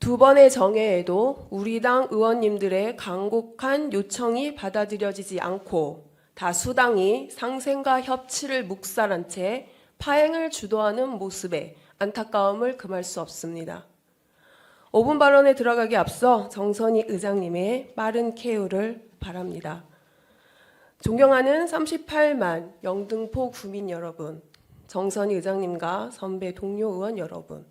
두 번의 정회에도 우리 당 의원님들의 간곡한 요청이 받아들여지지 않고 다수당이 상생과 협치를 묵살한 채 파행을 주도하는 모습에 안타까움을 금할 수 없습니다. 5분 발언에 들어가기 앞서 정선희 의장님의 빠른 쾌유를 바랍니다. 존경하는 38만 영등포 구민 여러분, 정선희 의장님과 선배 동료 의원 여러분,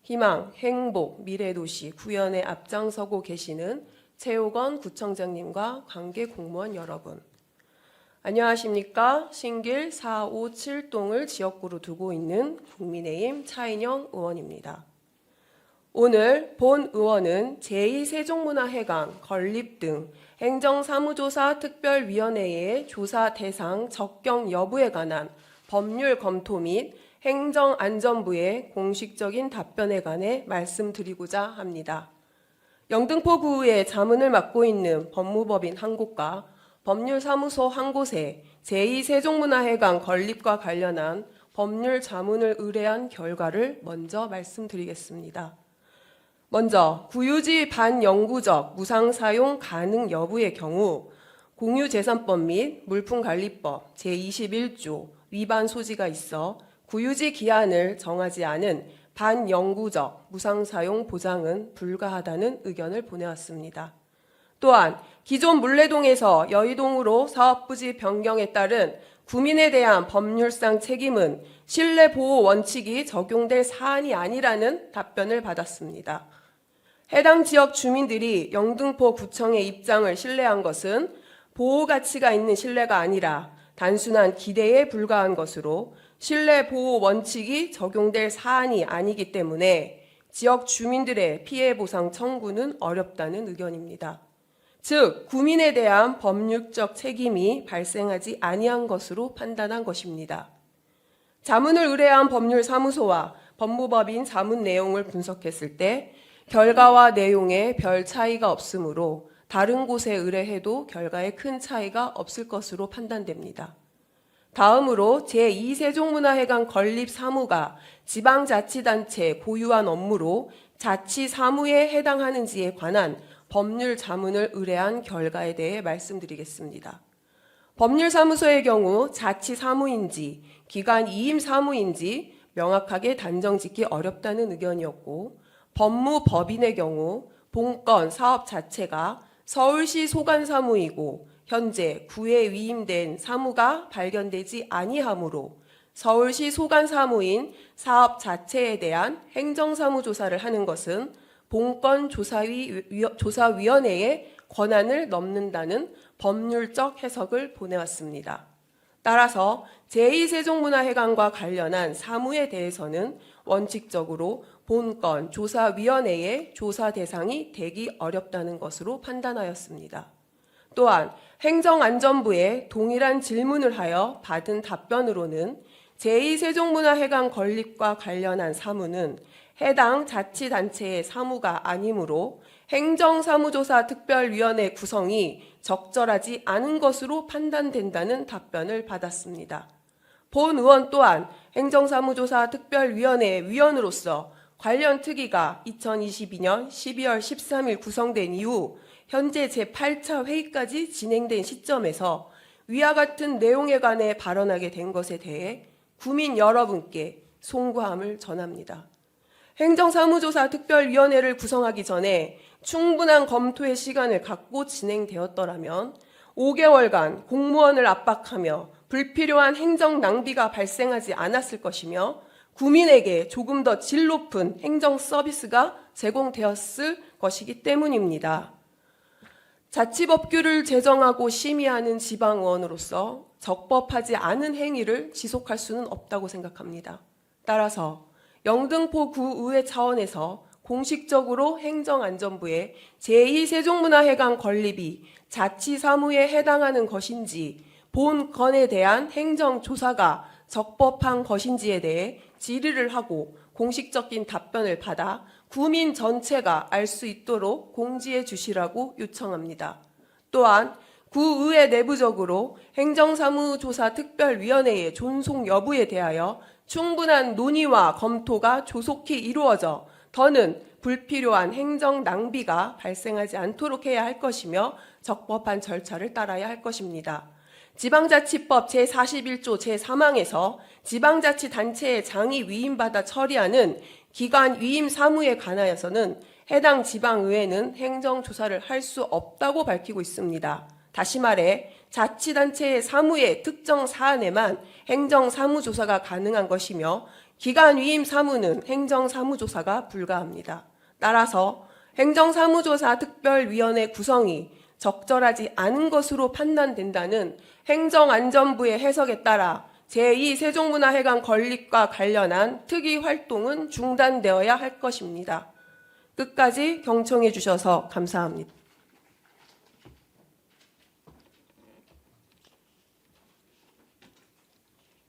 희망, 행복, 미래도시 구현에 앞장서고 계시는 최호건 구청장님과 관계 공무원 여러분, 안녕하십니까? 신길 457동을 지역구로 두고 있는 국민의힘 차인영 의원입니다. 오늘 본 의원은 제2세종문화회관 건립 등 행정사무조사 특별위원회의 조사 대상 적격 여부에 관한 법률 검토 및 행정안전부의 공식적인 답변에 관해 말씀드리고자 합니다. 영등포구의 자문을 맡고 있는 법무법인 한 곳과 법률사무소 한 곳에 제2세종문화회관 건립과 관련한 법률 자문을 의뢰한 결과를 먼저 말씀드리겠습니다. 먼저 구유지 반영구적 무상사용 가능 여부의 경우 공유재산법 및 물품관리법 제21조 위반 소지가 있어 구유지 기한을 정하지 않은 반영구적 무상사용 보장은 불가하다는 의견을 보내왔습니다. 또한 기존 물레동에서 여의동으로 사업부지 변경에 따른 구민에 대한 법률상 책임은 실내보호 원칙이 적용될 사안이 아니라는 답변을 받았습니다. 해당 지역 주민들이 영등포 구청의 입장을 신뢰한 것은 보호 가치가 있는 신뢰가 아니라 단순한 기대에 불과한 것으로 실내보호 원칙이 적용될 사안이 아니기 때문에 지역 주민들의 피해 보상 청구는 어렵다는 의견입니다. 즉, 구민에 대한 법률적 책임이 발생하지 아니한 것으로 판단한 것입니다. 자문을 의뢰한 법률사무소와 법무법인 자문 내용을 분석했을 때 결과와 내용에 별 차이가 없으므로 다른 곳에 의뢰해도 결과에 큰 차이가 없을 것으로 판단됩니다. 다음으로 제2세종문화회관 건립 사무가 지방자치단체 고유한 업무로 자치사무에 해당하는지에 관한 법률 자문을 의뢰한 결과에 대해 말씀드리겠습니다. 법률사무소의 경우 자치사무인지 기관 이임사무인지 명확하게 단정짓기 어렵다는 의견이었고, 법무법인의 경우 본건 사업 자체가 서울시 소관사무이고 현재 구에 위임된 사무가 발견되지 아니하므로 서울시 소관사무인 사업 자체에 대한 행정사무조사를 하는 것은 본건 조사위원회의 권한을 넘는다는 법률적 해석을 보내왔습니다. 따라서 제2세종문화회관과 관련한 사무에 대해서는 원칙적으로 본건 조사위원회의 조사 대상이 되기 어렵다는 것으로 판단하였습니다. 또한 행정안전부에 동일한 질문을 하여 받은 답변으로는 제2세종문화회관 건립과 관련한 사무는 해당 자치단체의 사무가 아니므로 행정사무조사 특별위원회 구성이 적절하지 않은 것으로 판단된다는 답변을 받았습니다. 본 의원 또한 행정사무조사 특별위원회 위원으로서 관련 특위가 2022년 12월 13일 구성된 이후 현재 제8차 회의까지 진행된 시점에서 위와 같은 내용에 관해 발언하게 된 것에 대해 구민 여러분께 송구함을 전합니다. 행정사무조사 특별위원회를 구성하기 전에 충분한 검토의 시간을 갖고 진행되었더라면 5개월간 공무원을 압박하며 불필요한 행정 낭비가 발생하지 않았을 것이며 구민에게 조금 더 질 높은 행정 서비스가 제공되었을 것이기 때문입니다. 자치법규를 제정하고 심의하는 지방의원으로서 적법하지 않은 행위를 지속할 수는 없다고 생각합니다. 따라서 영등포구의회 차원에서 공식적으로 행정안전부의 제2세종문화회관 건립이 자치사무에 해당하는 것인지 본건에 대한 행정조사가 적법한 것인지에 대해 질의를 하고 공식적인 답변을 받아 구민 전체가 알 수 있도록 공지해 주시라고 요청합니다. 또한 구의회 내부적으로 행정사무조사 특별위원회의 존속 여부에 대하여 충분한 논의와 검토가 조속히 이루어져 더는 불필요한 행정 낭비가 발생하지 않도록 해야 할 것이며 적법한 절차를 따라야 할 것입니다. 지방자치법 제41조 제3항에서 지방자치단체의 장이 위임받아 처리하는 기관 위임 사무에 관하여서는 해당 지방의회는 행정조사를 할 수 없다고 밝히고 있습니다. 다시 말해 자치단체의 사무의 특정 사안에만 행정사무조사가 가능한 것이며 기관 위임 사무는 행정사무조사가 불가합니다. 따라서 행정사무조사 특별위원회 구성이 적절하지 않은 것으로 판단된다는 행정안전부의 해석에 따라 제2세종문화회관 건립과 관련한 특위 활동은 중단되어야 할 것입니다. 끝까지 경청해 주셔서 감사합니다.